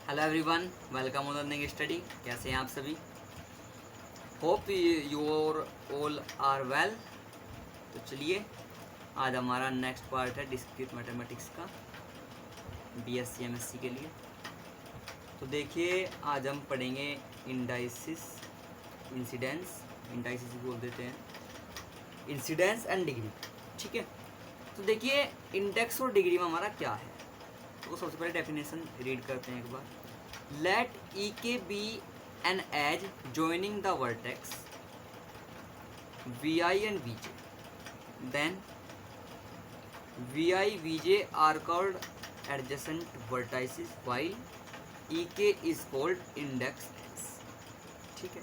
Hello everyone, welcome on learning study. कैसे हैं आप सभी? Hope your all are well. तो चलिए, आज हमारा नेक्स्ट पार्ट है डिस्क्रीट मैथमेटिक्स का, बीएससी एमएससी के लिए। तो देखिए, आज हम पढ़ेंगे इंडाइसिस, इंसिडेंस, इंडाइसिस भी बोल देते हैं, इंसिडेंस एंड डिग्री। ठीक है, तो देखिए इंडेक्स और डिग्री में हमारा क्या है। तो सबसे पहले डेफिनेशन रीड करते हैं एक बार। Let e k be an edge joining the vertex vi and vj, then vi vj are called adjacent vertices while ek is called index s। ठीक है,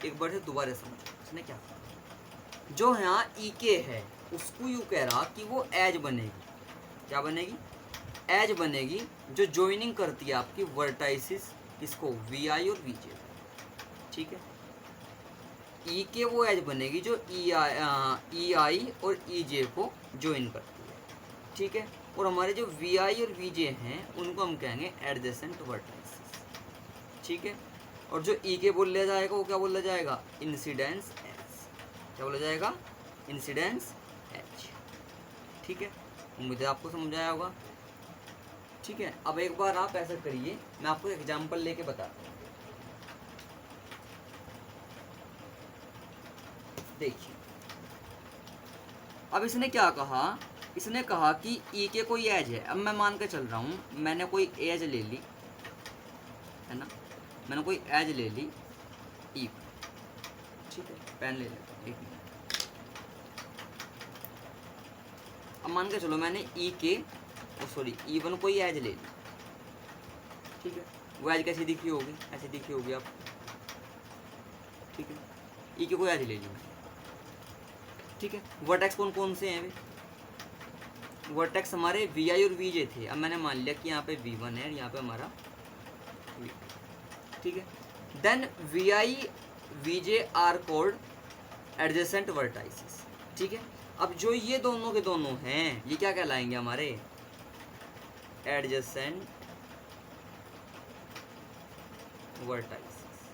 एक बार से दोबारा समझो इसने क्या कहा। जो यहाँ ek है उसको यूँ कह रहा कि वो एज बनेगी। क्या बनेगी? एज बनेगी जो ज्वाइनिंग करती है आपकी वर्टाइसिस, इसको वी आई और वी जे। ठीक है, ई के वो एज बनेगी जो ई आई और ई जे को ज्वाइन करती है। ठीक है, और हमारे जो वी आई और वी जे हैं उनको हम कहेंगे एडजेसेंट वर्टाइसिस। ठीक है, और जो ई के बोल लिया जाएगा वो क्या बोला जाएगा? Incidence H. क्या बोला जाएगा? Incidence H. ठीक है, उम्मीद है आपको समझ आया होगा। ठीक है, अब एक बार आप ऐसा करिए, मैं आपको एग्जांपल लेके बताता हूँ। देखिए, अब इसने क्या कहा, इसने कहा कि ई के कोई एज है। अब मैं मान के चल रहा हूँ, मैंने कोई एज ले ली है ना, मैंने कोई एज ले ली ई। ठीक है, पेन ले लेता हूँ, एक मिनट। अब मान के चलो मैंने ई के ई वन कोई एज ले ली। ठीक है, वो एज कैसी दिखी होगी? ऐसी दिखी होगी आप। ठीक है, ई के कोई एज ले ली मैंने। ठीक है, वर्टेक्स कौन कौन से हैं? वर्टेक्स हमारे वी आई और वी जे थे। अब मैंने मान लिया कि यहाँ पे वी वन है, यहाँ पे हमारा वी। ठीक है, then v i v j are called adjacent vertices. ठीक है, अब जो ये दोनों के दोनों हैं ये क्या कहलाएंगे? हमारे एडजेसेंट वर्टाइसिस।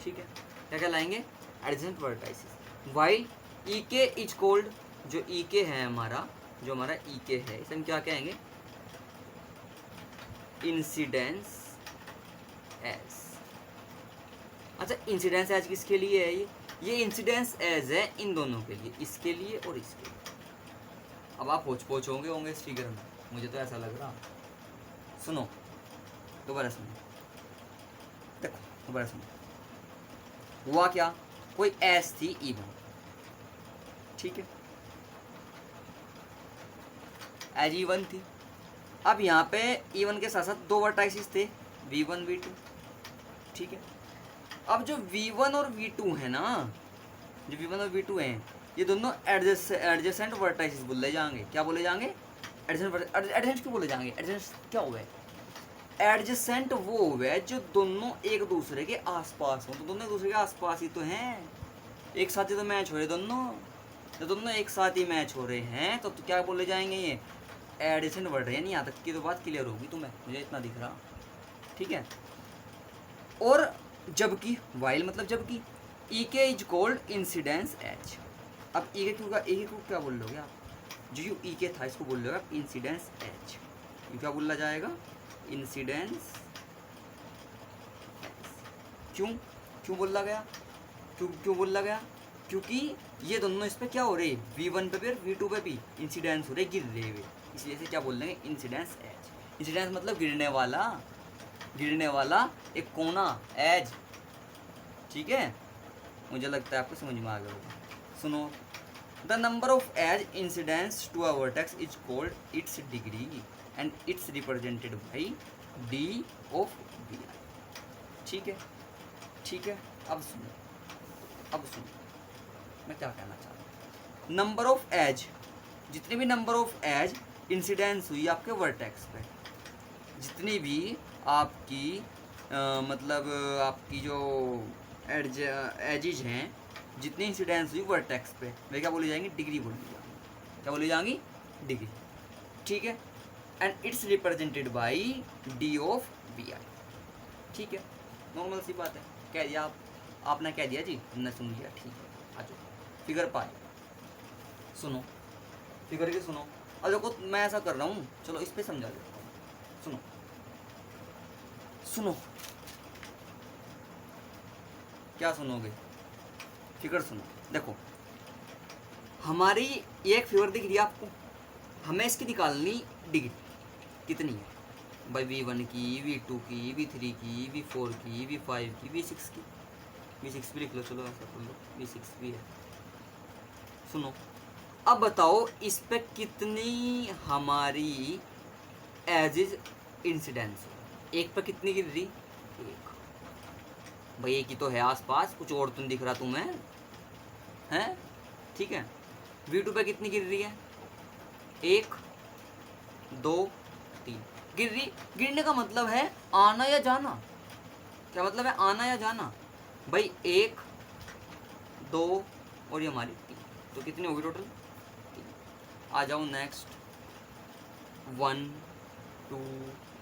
ठीक है, क्या कहलाएंगे? Adjacent vertices. वाइल ई के इज कॉल्ड, जो ई के है हमारा, जो हमारा ई के है इसे हम क्या कहेंगे? Incidence edge. अच्छा, इंसिडेंस एज किसके लिए है? ये इंसिडेंस एज है इन दोनों के लिए, इसके लिए और इसके लिए। अब आप पोच होंगे इस फिगर में, मुझे तो ऐसा लग रहा। सुनो, दोबारा सुनो, देखो दोबारा सुनो। हुआ क्या? कोई एस थी ई वन। ठीक है, एज ई वन थी। अब यहाँ पे ई वन के साथ साथ दो वर्टाइसिस थे, वी वन वी टू। ठीक है, अब जो वी वन और वी टू है ना, जो वी वन और वी टू हैं, ये दोनों एडजेसेंट वर्टाइसिस बोले जाएंगे। क्या बोले जाएंगे? एडजेसेंट क्यों बोले जाएंगे? एडजेसेंट क्या हुआ? एडजेसेंट वो हुआ जो दोनों एक दूसरे के आसपास हो। तो दोनों एक दूसरे के आसपास ही तो हैं, एक साथ ही तो मैच हो रहे दोनों। तो दोनों एक साथ ही मैच हो रहे हैं तो क्या बोले जाएंगे? ये एडजेसेंट वर्ड है। यानी यहाँ तक की तो बात क्लियर होगी तुम्हें, मुझे इतना दिख रहा। ठीक है, और जबकि वाइल मतलब जबकि ई के इज कॉल्ड इंसिडेंस एच। अब ई के को क्या बोल लोगे आप? जो यू ई के था इसको बोल लोगे आप इंसिडेंस एच। ये क्या बोला जाएगा? इंसिडेंस। क्यों क्यों बोला गया? क्यों बोला गया? क्योंकि ये दोनों इस पे क्या हो रहे? वी वन पे भी और वी टू पे भी इंसिडेंस हो रहे, गिर रहे हुए। इसलिए से क्या बोल देंगे? Incidence as. इंसिडेंस मतलब गिरने वाला एक कोना, एज। ठीक है, मुझे लगता है आपको समझ में आ गया होगा। सुनो, the number of edge incidence to a vertex is called its degree and it's represented by D of v i. ठीक है, ठीक है, अब सुनो मैं क्या कहना चाह रहा हूँ। नंबर ऑफ एज, जितनी भी नंबर ऑफ एज इंसिडेंस हुई आपके वर्टेक्स पे, जितनी भी आपकी मतलब आपकी जो एजिज हैं, जितनी इंसिडेंस हुई वर्टेक्स पे, वे क्या बोली जाएंगी? डिग्री बोली जाएंगी। क्या बोली जाएंगी? डिग्री। ठीक है, and it's represented by D of V I. ठीक है, नॉर्मल सी बात है, कह दिया आपने कह दिया जी, हमने सुन लिया, ठीक है। आ जाओ फिगर पाए, सुनो फिगर के सुनो। अब देखो मैं ऐसा कर रहा हूँ, चलो इस पे समझा देता हूँ, सुनो सुनो, क्या सुनोगे, फिगर सुनो। देखो हमारी एक फिगर दिख रही है आपको, हमें इसकी निकालनी डिग्री कितनी है भाई, V1 की, V2 की, V3 की, V4 की, V5 की, V6 की। V6 भी लिख लो, चलो ऐसा कर लो, V6 भी है। सुनो अब बताओ इस पे कितनी हमारी एज इज इंसिडेंस, एक पे कितनी गिर रही, एक। भाई एक ही तो है आसपास, कुछ और तो नहीं दिख रहा तुम्हें, हैं? ठीक है। V2 पे कितनी गिर रही है, एक, दो, तीन गिर रही। गिरने का मतलब है आना या जाना, क्या मतलब है, आना या जाना। भाई एक, दो और ये हमारी तीन, तो कितनी होगी टोटल, तीन। आ जाओ नेक्स्ट, 1 2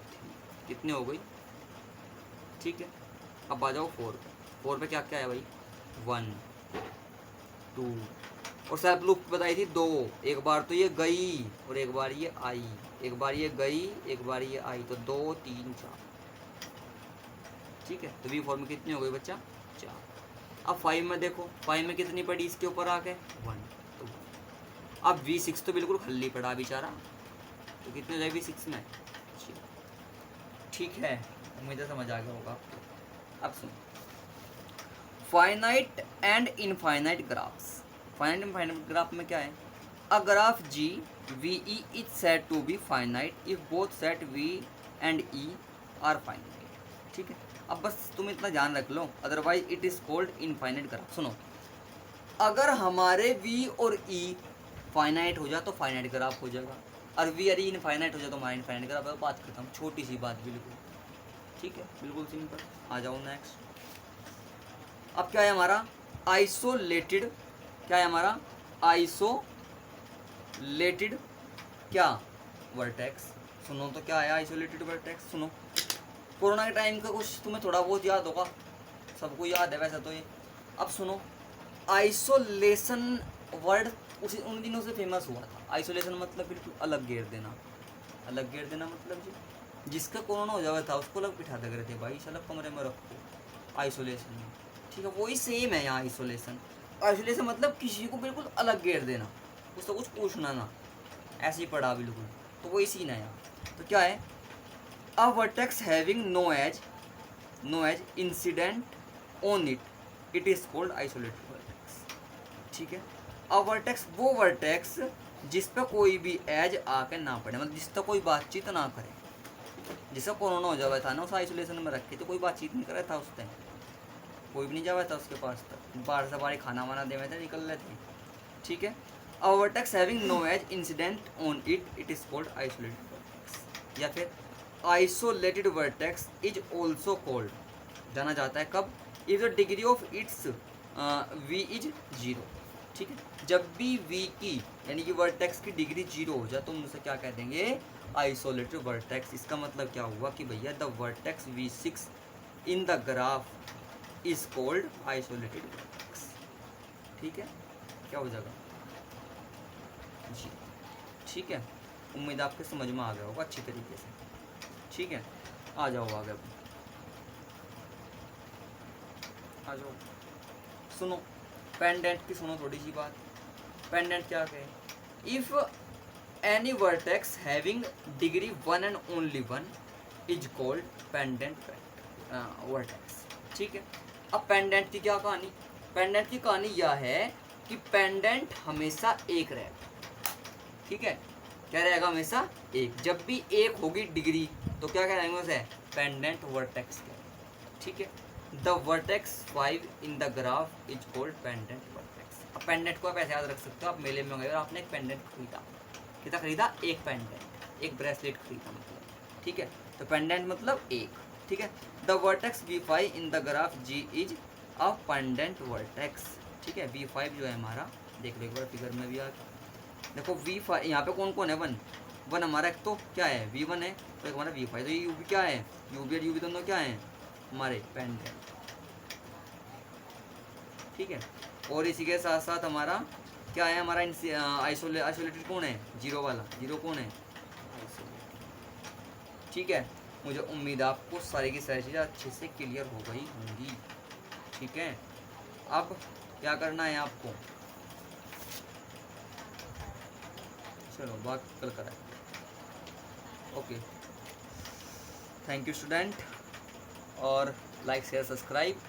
3, कितनी हो गई, ठीक है। अब आ जाओ 4 पे, 4 पे क्या क्या है भाई, 1 2, और सेल्फ लूप बताई थी 2, एक बार तो ये गई और एक बार ये आई, एक बार ये गई एक बार ये आई, तो 2 3 4, ठीक है। तो V4 में कितनी हो गई बच्चा, 4। अब 5 में देखो, 5 में कितनी पड़ी इसके ऊपर आके, 1, तो अब V6 तो बिल्कुल खाली पड़ा बेचारा, तो कितनी हो जाएगी V6 में, ठीक है। उम्मीद है समझ आ गया होगा आपको। अब सुनो, finite and infinite graphs. Finite infinite graph में क्या है, a graph G VE is said to be finite if both set V and E are finite, ठीक है। अब बस तुम इतना ध्यान रख लो, otherwise it is called infinite graph. सुनो, अगर हमारे V और E फाइनाइट हो जाए तो फाइनाइट ग्राफ हो जाएगा, और V और E इनफाइनाइट हो जाए तो हमारा इनफाइनाइट ग्राफ है। बात खत्म, छोटी सी बात बिल्कुल, ठीक है, बिल्कुल सिंपल। आ जाओ नेक्स्ट। अब क्या है हमारा आइसोलेटेड, क्या है हमारा आइसोलेटेड क्या, वर्टेक्स। सुनो तो क्या है आइसोलेटेड वर्टेक्स, सुनो। कोरोना के टाइम का कुछ तुम्हें थोड़ा बहुत याद होगा, सबको याद है वैसे तो ये। अब सुनो, आइसोलेशन वर्ड उसी उन दिनों से फेमस हुआ था। आइसोलेशन मतलब बिल्कुल अलग घेर देना, अलग घेर देना मतलब जी, जिसका कोरोना हो जाता था उसको अलग बिठा दे थे भाई, अलग कमरे में रखो आइसोलेशन में, ठीक है। वही सेम है यहाँ आइसोलेशन। आइसोलेशन मतलब किसी को बिल्कुल अलग घेर देना, उसको कुछ पूछना ना, ऐसे ही पढ़ा बिल्कुल, तो वही सीन है यहाँ। तो क्या है, a vertex having no edge incident on it is called isolated vertex, ठीक है। अ वर्टेक्स वो वर्टेक्स जिस पे कोई भी एज आके ना पड़े, मतलब जिस तक कोई बातचीत ना करे। जिसका कोरोना हो जावा था ना, उस आइसोलेशन में रखे तो कोई बातचीत नहीं कर रहा था उस टाइम, कोई भी नहीं जावा था उसके पास तक, बाहर से बाहर खाना वाना दे थे, निकल रहे थे, ठीक है। A vertex having no edge incident on it is called isolated vertex. या फिर isolated vertex is also called, जाना जाता है कब, if the degree of its V is 0, ठीक है। जब भी V की यानी कि वर्टेक्स की डिग्री 0 हो जाए तो हम उसे क्या कह देंगे, आइसोलेटेड वर्टेक्स। इसका मतलब क्या हुआ कि भैया the vertex V6 in the graph is called isolated vertex, ठीक है। क्या हो जाएगा जी, ठीक है। उम्मीद आपके समझ में आ गया होगा अच्छी तरीके से, ठीक है। आ जाओ आगे, आ जाओ। सुनो पेंडेंट की, सुनो थोड़ी सी बात। पेंडेंट क्या कहे, if any vertex having degree 1 and only 1 is called pendant vertex, ठीक है। अब पेंडेंट की क्या कहानी, पेंडेंट की कहानी यह है कि पेंडेंट हमेशा एक रहेगा, ठीक है। क्या रहेगा, हमेशा एक। जब भी एक होगी डिग्री तो क्या कहेंगे उसे, पेंडेंट वर्टेक्स कहेंगे, ठीक है। The vertex 5 in the graph is called pendant vertex. अब पेंडेंट को आप ऐसे याद रख सकते हो, आप मेले में गए और आपने एक पेंडेंट खरीदा, कितना खरीदा, एक पेंडेंट, एक ब्रेसलेट खरीदा मतलब, ठीक है। तो पेंडेंट मतलब एक, ठीक है। The vertex V5 in the graph G is a pendant vertex, ठीक है। V5 जो है हमारा, देख लो एक बार फिगर में भी आ, देखो V5 यहाँ पे कौन कौन है, वन हमारा एक तो क्या है V1 है, तो एक हमारा V5, तो ये UV क्या है, UV और UV दोनों क्या है हमारे पेंडेंट, ठीक है। और इसी के साथ साथ हमारा क्या है, हमारा आइसोलेटेड कौन है, जीरो वाला, जीरो कौन है आइसोलेटेड, ठीक है। मुझे उम्मीद है आपको सारी की सारी चीज़ें अच्छे से क्लियर हो गई होंगी, ठीक है। अब क्या करना है आपको, चलो बात कल कराए। ओके, थैंक यू स्टूडेंट, और लाइक शेयर सब्सक्राइब